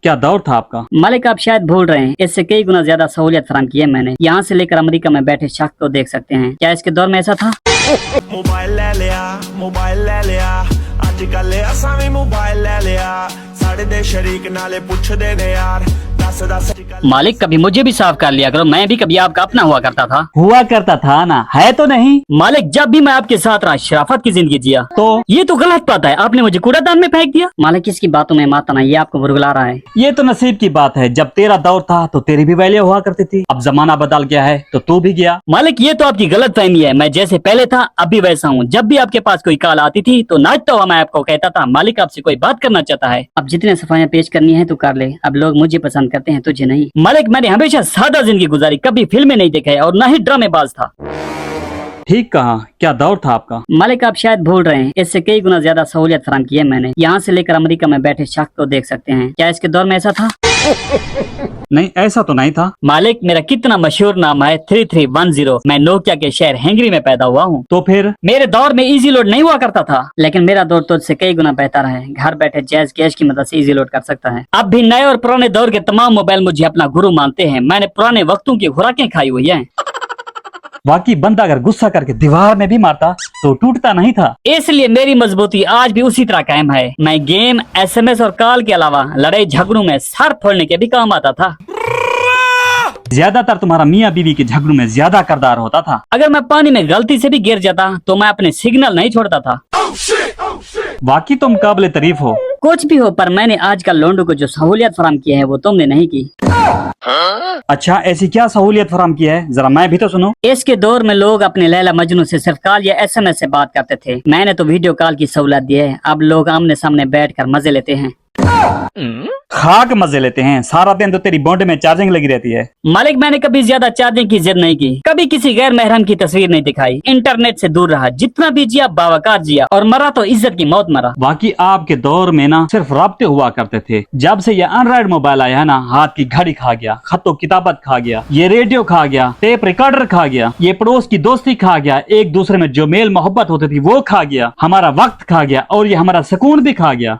क्या दौर था आपका। मालिक आप शायद भूल रहे हैं, इससे कई गुना ज्यादा सहूलियत फराम की है मैंने। यहाँ से लेकर अमेरिका में बैठे शख्स को देख सकते हैं। क्या इसके दौर में ऐसा था? मोबाइल ले लिया अजकल असां भी मोबाइल ले लिया साढ़े दे शरीक नाले पुछदे ने यार दस मालिक कभी मुझे भी साफ कर लिया करो, मैं भी कभी आपका अपना हुआ करता था ना, है तो नहीं। मालिक जब भी मैं आपके साथ रहा शराफत की जिंदगी जिया, तो ये तो गलत बात है, आपने मुझे कूड़ादान में फेंक दिया। मालिक इसकी बातों में मत आना, ये आपको बुरगला रहा है। ये तो नसीब की बात है, जब तेरा दौर था तो तेरी भी वैल्यू हुआ करती थी, अब जमाना बदल गया है तो तू भी गया। मालिक ये तो आपकी गलत फहमी है, मैं जैसे पहले था अब भी वैसा हूँ। जब भी आपके पास कोई कॉल आती थी तो नाचता हुआ मैं आपको कहता था मालिक आपसे कोई बात करना चाहता है। अब जितने सफाइयाँ पेश करनी है तो कर ले, अब लोग मुझे पसंद करते हैं तुझे नहीं। मालिक मैंने हमेशा सादा जिंदगी गुजारी, कभी फिल्में नहीं देखा है और न ही ड्रामेबाज था। ठीक कहा, क्या दौर था आपका। मालिक आप शायद भूल रहे हैं, इससे कई गुना ज्यादा सहूलियत फराम की है मैंने। यहाँ से लेकर अमेरिका में बैठे शख्स को देख सकते हैं। क्या इसके दौर में ऐसा था? नहीं, ऐसा तो नहीं था। मालिक मेरा कितना मशहूर नाम है 3310। मैं नोकिया के शहर हैंगरी में पैदा हुआ हूँ। तो फिर मेरे दौर में इजी लोड नहीं हुआ करता था, लेकिन मेरा दौर तो इससे कई गुना बेहतर है। घर बैठे जैज कैश की मदद से इजी लोड कर सकता है। अब भी नए और पुराने दौर के तमाम मोबाइल मुझे अपना गुरु मानते हैं। मैंने पुराने वक्तों की खुराकें खाई हुई है। वाकई बंदा अगर गुस्सा करके दीवार में भी मारता तो टूटता नहीं था। इसलिए मेरी मजबूती आज भी उसी तरह कायम है। मैं गेम, SMS और कॉल के अलावा लड़ाई झगड़ों में सर फोड़ने के भी काम आता था। ज्यादातर तुम्हारा मियाँ बीवी के झगड़ों में ज्यादा करदार होता था। अगर मैं पानी में गलती से भी गिर जाता तो मैं अपने सिग्नल नहीं छोड़ता था। वाकई तुम काबिल तारीफ हो। कुछ भी हो, पर मैंने आजकल लोंडो को जो सहूलियत फराम की है वो तुमने नहीं की। अच्छा, ऐसी क्या सहूलियत फराम की है, जरा मैं भी तो सुनो। इसके दौर में लोग अपने लैला मजनू से सिर्फ कॉल या SMS से बात करते थे। मैंने तो वीडियो कॉल की सहूलत दी है। अब लोग आमने सामने बैठकर मजे लेते हैं। खाक मजे लेते हैं, सारा दिन तो तेरी बॉन्ड में चार्जिंग लगी रहती है। मालिक मैंने कभी ज्यादा चार्जिंग की जिद नहीं की, कभी किसी गैर महरम की तस्वीर नहीं दिखाई, इंटरनेट से दूर रहा, जितना भी जिया बावकार जिया और मरा तो इज्जत की मौत मरा। बाकी आपके दौर में ना सिर्फ राब्ते हुआ करते थे। जब से ये एंड्रॉइड मोबाइल आया है ना, हाथ की घड़ी खा गया, खतो किताबत खा गया, ये रेडियो खा गया, टेप रिकॉर्डर खा गया, ये पड़ोस की दोस्ती खा गया, एक दूसरे में जो मेल मोहब्बत होती थी वो खा गया, हमारा वक्त खा गया और ये हमारा सुकून भी खा गया।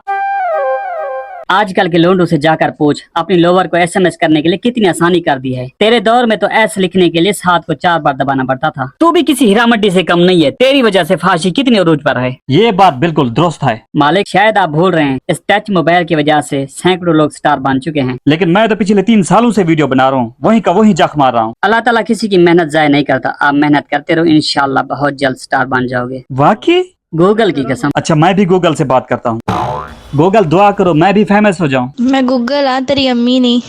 आजकल के लोंडो से जाकर पूछ, अपनी लोवर को SMS करने के लिए कितनी आसानी कर दी है। तेरे दौर में तो S लिखने के लिए हाथ को 4 बार दबाना पड़ता था। तू भी किसी हीरा मंडी से कम नहीं है, तेरी वजह से फांसी कितनी अरूज पर है। ये बात बिल्कुल दुरुस्त है। मालिक शायद आप भूल रहे हैं, इस टच मोबाइल की वजह से सैकड़ों लोग स्टार बन चुके हैं। लेकिन मैं तो पिछले 3 सालों से वीडियो बना रहा हूँ, वहीं का वहीं जख मार रहा हूँ। अल्लाह ताला किसी की मेहनत जाया नहीं करता। आप मेहनत करते रहो, इंशाल्लाह बहुत जल्द स्टार बन जाओगे। वाकई? गूगल की कसम। अच्छा, मैं भी गूगल से बात करता हूँ। गूगल दुआ करो मैं भी फेमस हो जाऊं। मैं गूगल तेरी अम्मी नहीं।